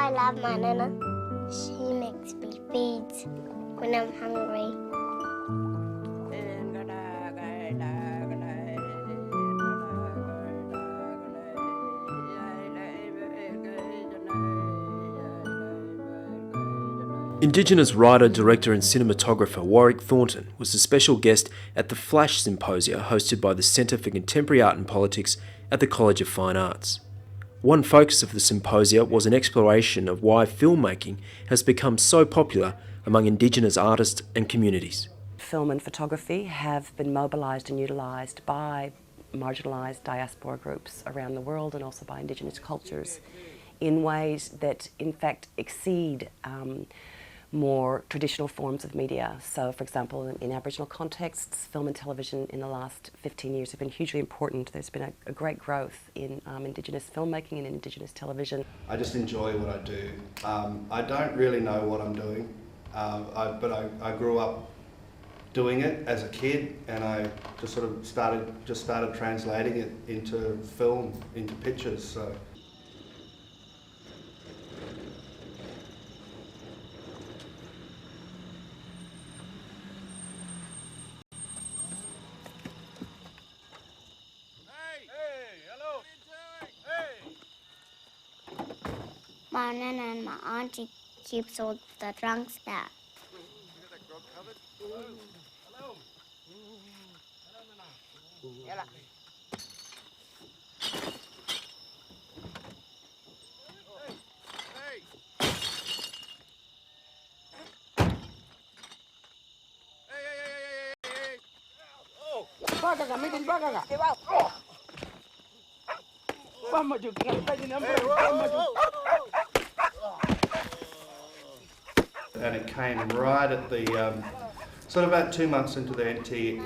I love my Nana. She makes me feed when I'm hungry. Indigenous writer, director and cinematographer Warwick Thornton was a special guest at the Flash Symposia hosted by the Centre for Contemporary Art and Politics at the College of Fine Arts. One focus of the symposia was an exploration of why filmmaking has become so popular among Indigenous artists and communities. Film and photography have been mobilised and utilised by marginalised diaspora groups around the world and also by Indigenous cultures in ways that in fact exceed more traditional forms of media. So, for example, in Aboriginal contexts, film and television in the last 15 years have been hugely important. There's been a great growth in Indigenous filmmaking and Indigenous television. I just enjoy what I do. I don't really know what I'm doing, but I grew up doing it as a kid, and I just sort of started translating it into film, into pictures. So. My Nana and my auntie keeps all the trunks there. And it came right at the, sort of about 2 months into the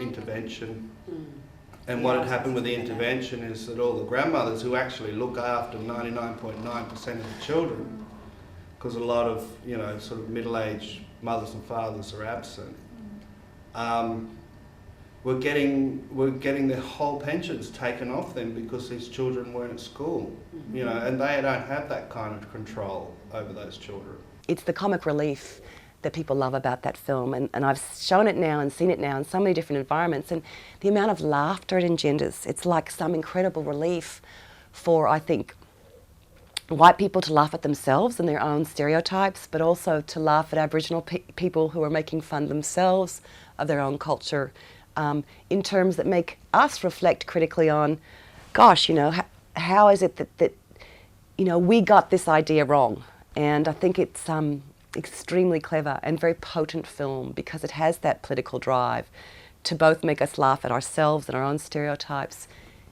intervention. And what had happened with the intervention is that all the grandmothers who actually look after 99.9% of the children, because a lot of, sort of middle-aged mothers and fathers are absent, were getting their whole pensions taken off them because these children weren't at school, and they don't have that kind of control over those children. It's the comic relief that people love about that film, and I've shown it now and seen it now in so many different environments, and the amount of laughter it engenders, it's like some incredible relief for, I think, white people to laugh at themselves and their own stereotypes, but also to laugh at Aboriginal people who are making fun themselves of their own culture, in terms that make us reflect critically on, gosh, how is it that we got this idea wrong? And I think it's extremely clever and very potent film because it has that political drive to both make us laugh at ourselves and our own stereotypes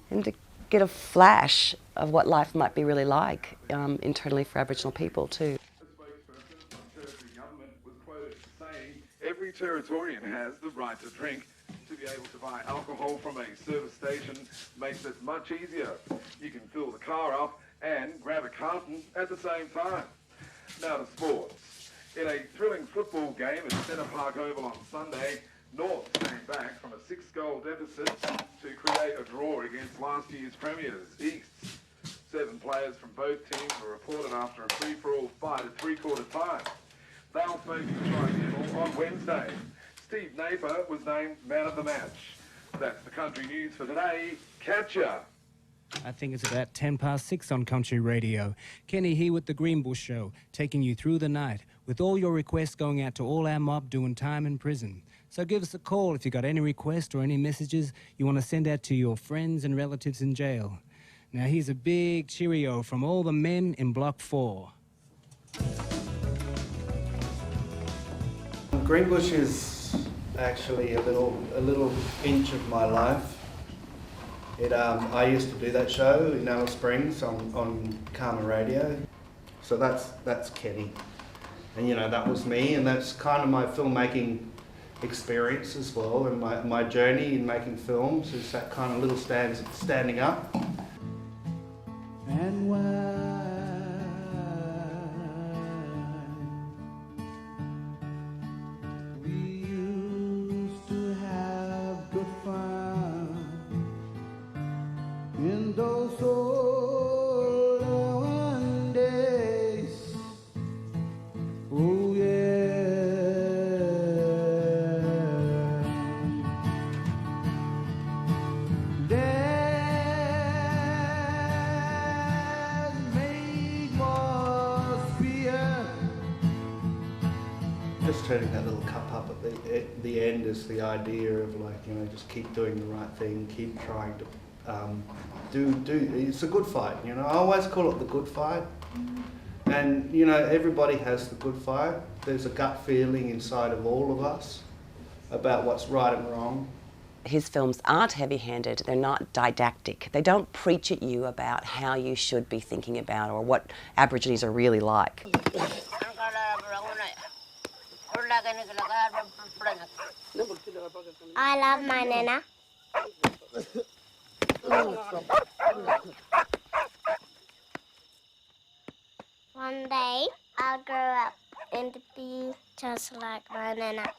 and to get a flash of what life might be really like internally for Aboriginal people too. A spokesperson from Territory Government was quoted saying, "Every Territorian has the right to drink. To be able to buy alcohol from a service station makes it much easier. You can fill the car up and grab a carton at the same time." Now to sports. In a thrilling football game at Centre Park Oval on Sunday, North came back from a 6-goal deficit to create a draw against last year's premiers, East. 7 players from both teams were reported after a free-for-all fight at three-quarter time. They'll face the tribunal on Wednesday. Steve Napier was named man of the match. That's the country news for today. Catch ya! I think it's about 6:10 on Country Radio. Kenny here with the Greenbush Show, taking you through the night, with all your requests going out to all our mob doing time in prison. So give us a call if you got any requests or any messages you want to send out to your friends and relatives in jail. Now here's a big cheerio from all the men in Block 4. Greenbush is actually a little inch of my life. I used to do that show in Alice Springs on Karma Radio. So that's Kenny. And that was me, and that's kind of my filmmaking experience as well, and my journey in making films is that kind of little standing up. And why we used to have good fun in those olden days. turning that little cup up at the end is the idea of, like, you know, just keep doing the right thing, keep trying to it's a good fight, you know. I always call it the good fight. And, you know, everybody has the good fight. There's a gut feeling inside of all of us about what's right and wrong. His films aren't heavy-handed, they're not didactic. They don't preach at you about how you should be thinking about or what Aborigines are really like. I love my nana. One day I'll grow up and be just like my nana.